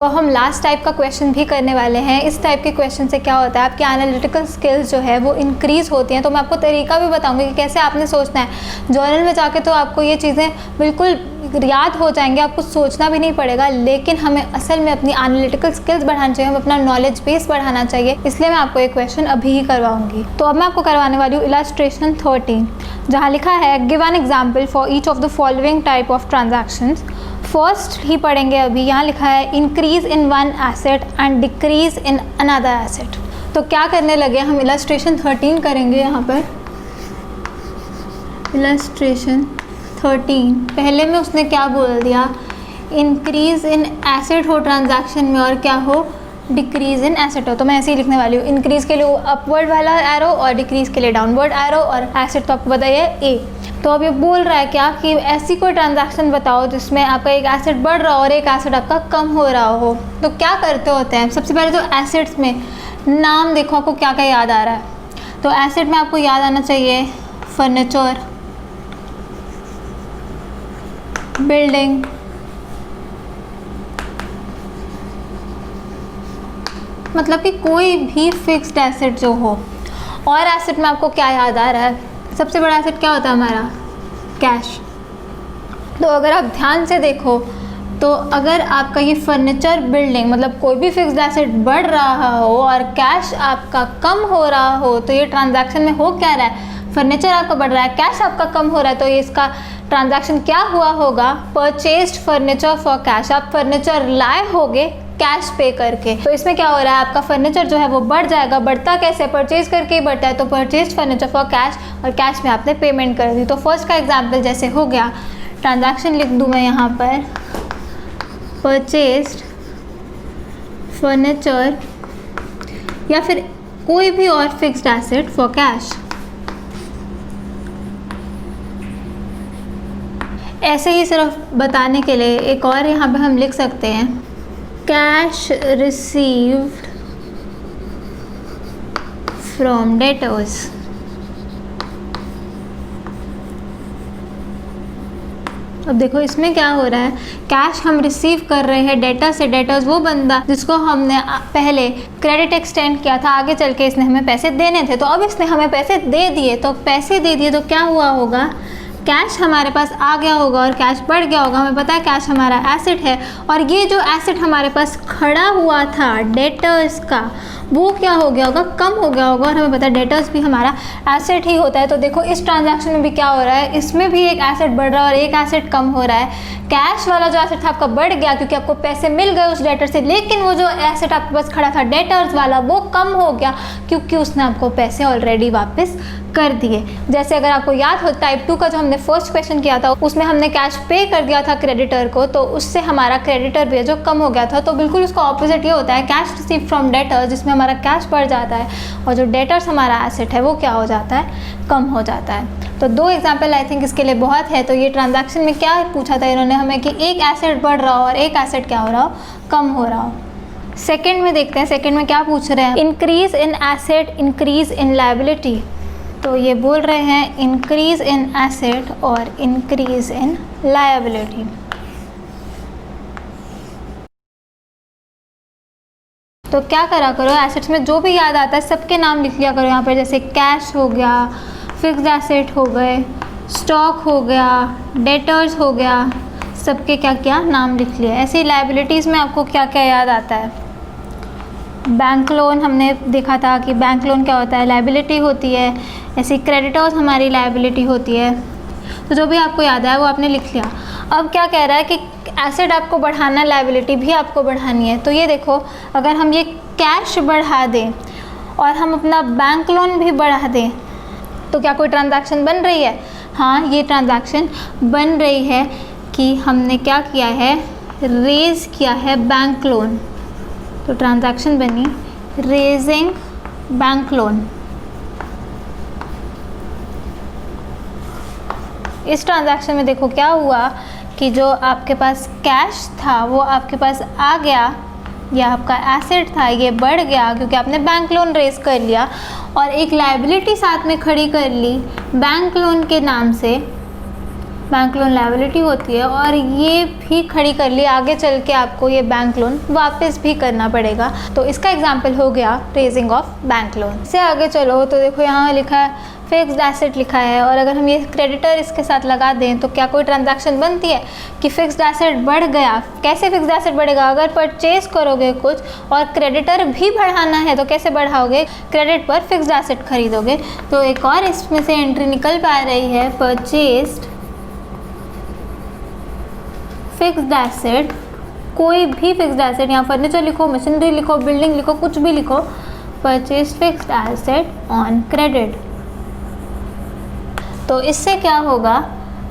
तो हम last type का क्वेश्चन भी करने वाले हैं। इस टाइप के क्वेश्चन से क्या होता है, आपकी एनालिटिकल स्किल्स जो है वो इंक्रीज़ होती हैं। तो मैं आपको तरीका भी बताऊंगी कि कैसे आपने सोचना है। जर्नल में जाके तो आपको ये चीज़ें बिल्कुल याद हो जाएंगे, आपको सोचना भी नहीं पड़ेगा, लेकिन हमें असल में अपनी एनालिटिकल स्किल्स बढ़ानी चाहिए, हमें अपना नॉलेज बेस बढ़ाना चाहिए। इसलिए मैं आपको एक क्वेश्चन अभी ही करवाऊँगी। तो अब मैं आपको करवाने वाली हूँ इलस्ट्रेशन 13, जहाँ लिखा है give an example for each of the following type of transactions. First ही पढ़ेंगे अभी। यहाँ लिखा है increase in one asset and decrease in another asset. तो क्या करने लगे हम, इलस्ट्रेशन 13 करेंगे। यहाँ पर इलस्ट्रेशन 13 पहले में उसने क्या बोल दिया, इंक्रीज इन एसेट हो ट्रांजैक्शन में और क्या हो, डिक्रीज इन एसेट हो। तो मैं ऐसे ही लिखने वाली हूँ, इंक्रीज के लिए अपवर्ड वाला एरो और डिक्रीज के लिए डाउनवर्ड एरो, और एसेट तो आपको बताइए ए। तो अब ये बोल रहा है क्या कि ऐसी कोई ट्रांजैक्शन बताओ जिसमें आपका एक एसेट बढ़ रहा हो और एक एसेट आपका कम हो रहा हो। तो क्या करते होते हैं, सबसे पहले तो एसेट्स में नाम देखो आपको क्या क्या याद आ रहा है। तो एसेट में आपको याद आना चाहिए फर्नीचर, बिल्डिंग, मतलब कि कोई भी फिक्स्ड एसेट जो हो। और एसेट में आपको क्या याद आ रहा है, सबसे बड़ा एसेट क्या होता है हमारा, कैश। तो अगर आप ध्यान से देखो तो अगर आपका ये फर्नीचर, बिल्डिंग, मतलब कोई भी फिक्स्ड एसेट बढ़ रहा हो और कैश आपका कम हो रहा हो, तो ये ट्रांजैक्शन में हो क्या रहा है, फर्नीचर आपका बढ़ रहा है, कैश आपका कम हो रहा है। तो ये इसका ट्रांजैक्शन क्या हुआ होगा, परचेज्ड फर्नीचर फॉर कैश। आप फर्नीचर लाए होगे कैश पे करके। तो इसमें क्या हो रहा है, आपका फर्नीचर जो है वो बढ़ जाएगा। बढ़ता कैसे, परचेज करके ही बढ़ता है। तो परचेज फर्नीचर फॉर कैश, और कैश में आपने पेमेंट कर दी। तो फर्स्ट का एग्जांपल जैसे हो गया, ट्रांजैक्शन लिख दूँ मैं यहाँ पर, परचेज्ड फर्नीचर या फिर कोई भी और फिक्स्ड एसेट फॉर कैश। ऐसे ही सिर्फ बताने के लिए एक और यहाँ पे हम लिख सकते हैं, कैश रिसीव्ड फ्रॉम डेटर्स। अब देखो इसमें क्या हो रहा है, कैश हम रिसीव कर रहे हैं डेटर से। डेटर्स वो बंदा जिसको हमने पहले क्रेडिट एक्सटेंड किया था, आगे चल के इसने हमें पैसे देने थे। तो अब इसने हमें पैसे दे दिए, तो पैसे दे दिए तो क्या हुआ होगा, कैश हमारे पास आ गया होगा और कैश बढ़ गया होगा। हमें पता है कैश हमारा एसेट है, और ये जो एसेट हमारे पास खड़ा हुआ था डेटर्स का, वो क्या हो गया होगा, कम हो गया होगा। और हमें पता है डेटर्स भी हमारा एसेट ही होता है। तो देखो इस ट्रांजैक्शन में भी क्या हो रहा है, इसमें भी एक एसेट बढ़ रहा है और एक एसेट कम हो रहा है। कैश वाला जो एसेट था आपका बढ़ गया क्योंकि आपको पैसे मिल गए उस डेटर से, लेकिन वो जो एसेट आपके पास खड़ा था डेटर्स वाला, वो कम हो गया क्योंकि उसने आपको पैसे ऑलरेडी वापस कर दिए। जैसे अगर आपको याद हो टाइप 2 का जो हमने फर्स्ट क्वेश्चन किया था, उसमें हमने कैश पे कर दिया था क्रेडिटर को, तो उससे हमारा क्रेडिटर भी जो कम हो गया था। तो बिल्कुल उसका ऑपोजिट ये होता है, कैश रिसीव फ्रॉम डेटर्स, जिसमें हमारा कैश बढ़ जाता है और जो डेटर्स हमारा एसेट है वो क्या हो जाता है, कम हो जाता है। तो 2 एग्जाम्पल आई थिंक इसके लिए बहुत है। तो ये ट्रांजैक्शन में क्या पूछा था इन्होंने हमें कि एक एसेट बढ़ रहा हो और एक एसेट क्या हो रहा हो, कम हो रहा हो। सेकेंड में देखते हैं, सेकेंड में क्या पूछ रहे हैं, increase in asset, increase in liability. तो ये बोल रहे हैं इंक्रीज इन एसेट और इंक्रीज इन लायबिलिटी। तो क्या करा करो, एसेट्स में जो भी याद आता है सबके नाम लिख लिया करो यहाँ पर। जैसे कैश हो गया, फिक्स्ड एसेट हो गए, स्टॉक हो गया, डेटर्स हो गया, सबके क्या क्या नाम लिख लिया। ऐसे ही लायबिलिटीज़ में आपको क्या क्या याद आता है, बैंक लोन हमने देखा था कि बैंक लोन क्या होता है, लायबिलिटी होती है। ऐसे क्रेडिटर्स हमारी लायबिलिटी होती है। तो जो भी आपको याद आया वो आपने लिख लिया। अब क्या कह रहा है कि एसेट आपको बढ़ाना, लायबिलिटी भी आपको बढ़ानी है। तो ये देखो, अगर हम ये कैश बढ़ा दें और हम अपना बैंक लोन भी बढ़ा दें, तो क्या कोई ट्रांजैक्शन बन रही है? हाँ, ये ट्रांजैक्शन बन रही है कि हमने क्या किया है, रेज़ किया है बैंक लोन। तो ट्रांजैक्शन बनी रेजिंग बैंक लोन। इस ट्रांजैक्शन में देखो क्या हुआ कि जो आपके पास कैश था वो आपके पास आ गया, या आपका एसेट था ये बढ़ गया क्योंकि आपने बैंक लोन रेज कर लिया, और एक लायबिलिटी साथ में खड़ी कर ली बैंक लोन के नाम से, बैंक लोन लायबिलिटी होती है और ये भी खड़ी कर ली, आगे चल के आपको ये बैंक लोन वापस भी करना पड़ेगा। तो इसका एग्जाम्पल हो गया रेजिंग ऑफ बैंक लोन। इससे आगे चलो तो देखो यहाँ लिखा है फिक्स्ड एसेट लिखा है, और अगर हम ये क्रेडिटर इसके साथ लगा दें तो क्या कोई ट्रांजैक्शन बनती है कि फिक्स्ड एसेट बढ़ गया। कैसे फिक्स्ड एसेट बढ़ेगा? अगर परचेज करोगे कुछ और क्रेडिटर भी बढ़ाना है तो कैसे बढ़ाओगे? क्रेडिट पर फिक्स्ड एसेट खरीदोगे। तो एक और इसमें से एंट्री निकल पा रही है परचेज्ड फिक्स्ड एसेट। कोई भी फिक्स्ड एसेट, यहाँ फर्नीचर लिखो, मशीनरी लिखो, बिल्डिंग लिखो, कुछ भी लिखो, purchase fixed asset on credit. तो इससे क्या होगा,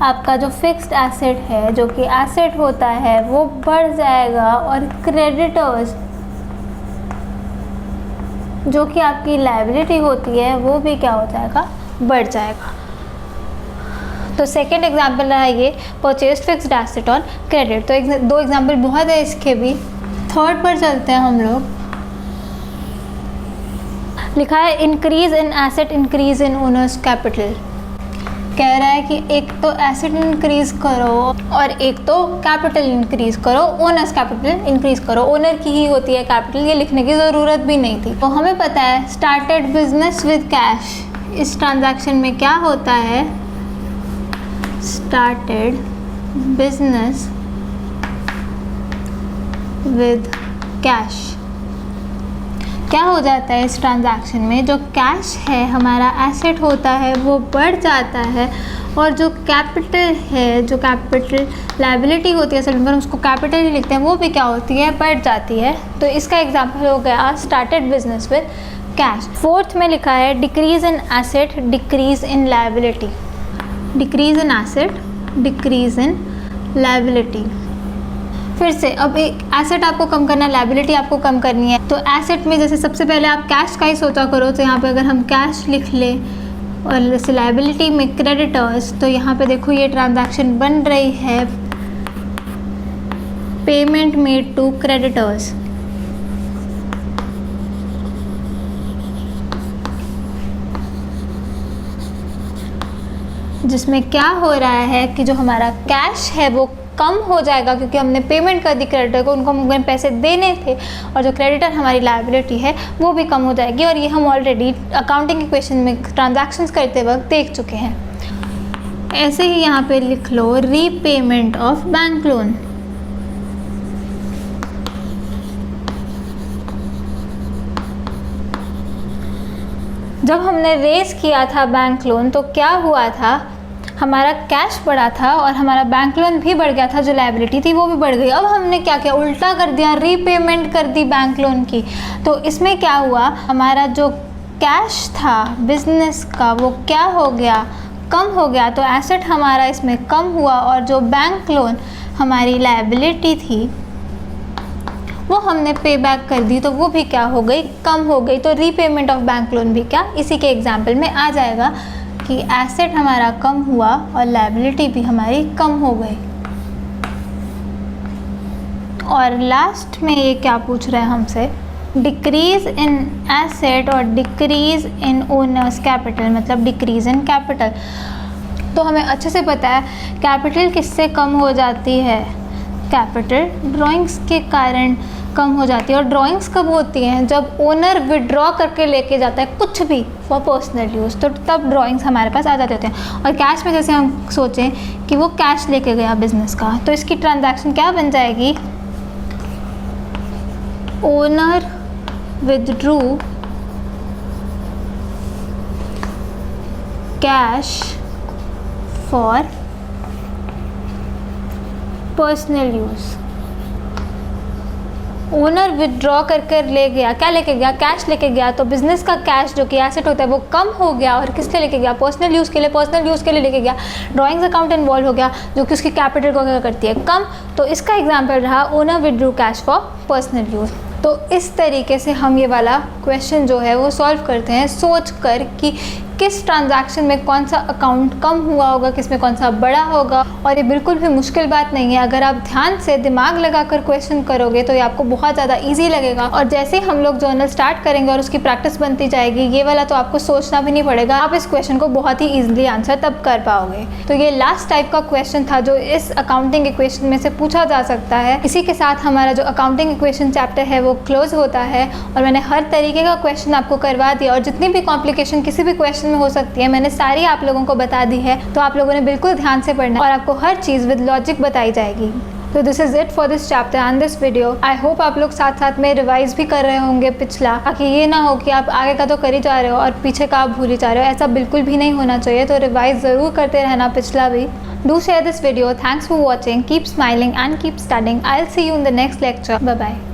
आपका जो फिक्स्ड एसेट है, जो कि एसेट होता है, वो बढ़ जाएगा और क्रेडिटर्स जो कि आपकी लायबिलिटी होती है वो भी क्या हो जाएगा, बढ़ जाएगा। तो सेकेंड एग्जाम्पल रहा ये purchase fixed asset on credit. तो दो एग्जाम्पल बहुत है इसके भी। थर्ड पर चलते हैं हम लोग। लिखा है increase in asset increase in owners capital. कह रहा है कि एक तो एसेट इंक्रीज करो और एक तो कैपिटल इंक्रीज करो, ओनर्स कैपिटल इंक्रीज करो। ओनर की ही होती है कैपिटल, ये लिखने की ज़रूरत भी नहीं थी। तो हमें पता है स्टार्टेड बिजनेस विद कैश, इस ट्रांजैक्शन में क्या होता है, स्टार्टेड बिजनेस विद कैश। क्या हो जाता है इस ट्रांजैक्शन में, जो कैश है हमारा एसेट होता है वो बढ़ जाता है, और जो कैपिटल है, जो कैपिटल लायबिलिटी होती है, असल में उसको कैपिटल ही लिखते हैं, वो भी क्या होती है, बढ़ जाती है। तो इसका एग्जांपल हो गया started business with cash. Fourth में लिखा है decrease in asset decrease in liability. Decrease in asset decrease in liability. फिर से अब एक एसेट आपको कम करना है, लायबिलिटी आपको कम करनी है। तो एसेट में जैसे सबसे पहले आप कैश का ही सोचा करो, तो यहाँ पे अगर हम कैश लिख ले, और जैसे लायबिलिटी में क्रेडिटर्स, तो यहाँ पे देखो ये ट्रांजैक्शन बन रही है पेमेंट मेड टू क्रेडिटर्स। जिसमें क्या हो रहा है कि जो हमारा कैश है वो कम हो जाएगा, क्योंकि हमने पेमेंट कर दी क्रेडिटर को, उनको हम पैसे देने थे, और जो क्रेडिटर हमारी लायबिलिटी है वो भी कम हो जाएगी। और ये हम ऑलरेडी अकाउंटिंग इक्वेशन में ट्रांजैक्शंस करते वक्त देख चुके हैं। ऐसे ही यहाँ पे लिख लो रीपेमेंट ऑफ बैंक लोन। जब हमने रेज किया था बैंक लोन तो क्या हुआ था, हमारा कैश बढ़ा था और हमारा बैंक लोन भी बढ़ गया था, जो लायबिलिटी थी वो भी बढ़ गई। अब हमने क्या किया, उल्टा कर दिया, रीपेमेंट कर दी बैंक लोन की। तो इसमें क्या हुआ, हमारा जो कैश था बिजनेस का वो क्या हो गया, कम हो गया। तो एसेट हमारा इसमें कम हुआ, और जो बैंक लोन हमारी लायबिलिटी थी वो हमने पे बैक कर दी, तो वो भी क्या हो गई, कम हो गई। तो रीपेमेंट ऑफ बैंक लोन भी क्या इसी के एग्जाम्पल में आ जाएगा कि एसेट हमारा कम हुआ और लायबिलिटी भी हमारी कम हो गई। और लास्ट में ये क्या पूछ रहा है हमसे, डिक्रीज इन एसेट और डिक्रीज इन ओनर्स कैपिटल, मतलब डिक्रीज इन कैपिटल। तो हमें अच्छे से पता है कैपिटल किससे कम हो जाती है, कैपिटल ड्राइंग्स के कारण कम हो जाती है। और ड्राइंग्स कब होती हैं, जब ओनर विड्रॉ करके लेके जाता है कुछ भी फॉर पर्सनल यूज़, तो तब ड्राइंग्स हमारे पास आ जाते होते हैं। और कैश में जैसे हम सोचें कि वो कैश लेके गया बिजनेस का, तो इसकी ट्रांजैक्शन क्या बन जाएगी, owner withdrew cash for personal use. Owner withdraw करके ले गया, क्या लेके गया, कैश लेके गया। तो बिजनेस का कैश जो कि एसेट होता है वो कम हो गया, और किस लिए लेके गया, पर्सनल यूज़ के लिए, पर्सनल यूज़ के लिए लेके गया। ड्राइंग्स अकाउंट इन्वॉल्व हो गया, जो कि उसकी कैपिटल को क्या करती है, कम। तो इसका एग्जाम्पल रहा owner withdrew cash for personal use. तो इस तरीके से हम ये वाला क्वेश्चन जो है वो सॉल्व करते हैं, सोच कर कि किस ट्रांजैक्शन में कौन सा अकाउंट कम हुआ होगा, किस में कौन सा बड़ा होगा। और ये बिल्कुल भी मुश्किल बात नहीं है, अगर आप ध्यान से दिमाग लगाकर क्वेश्चन करोगे तो ये आपको बहुत ज़्यादा ईजी लगेगा। और जैसे ही हम लोग जर्नल स्टार्ट करेंगे और उसकी प्रैक्टिस बनती जाएगी, ये वाला तो आपको सोचना भी नहीं पड़ेगा, आप इस क्वेश्चन को बहुत ही ईजिली आंसर तब कर पाओगे। तो ये लास्ट टाइप का क्वेश्चन था जो इस अकाउंटिंग इक्वेशन में से पूछा जा सकता है। इसी के साथ हमारा जो अकाउंटिंग इक्वेशन चैप्टर है वो क्लोज होता है और मैंने हर तरीके का क्वेश्चन आपको करवा दिया और जितनी भी कॉम्प्लिकेशन किसी भी क्वेश्चन में हो सकती है मैंने सारी आप लोगों को बता दी है। तो आप लोगों ने बिल्कुल ध्यान से पढ़ना और आपको हर चीज़ विद लॉजिक बताई जाएगी। तो this is it for this chapter and this video. I hope आप लोग साथ साथ में रिवाइज भी कर रहे होंगे पिछला, ताकि ये ना हो कि आप आगे का तो कर ही जा रहे हो और पीछे का आप भूल ही जा रहे हो। ऐसा बिल्कुल भी नहीं होना चाहिए, तो रिवाइज ज़रूर करते रहना पिछला भी। Do share this video. Thanks for watching. Keep smiling and keep studying. I'll see you in the next lecture. Bye bye.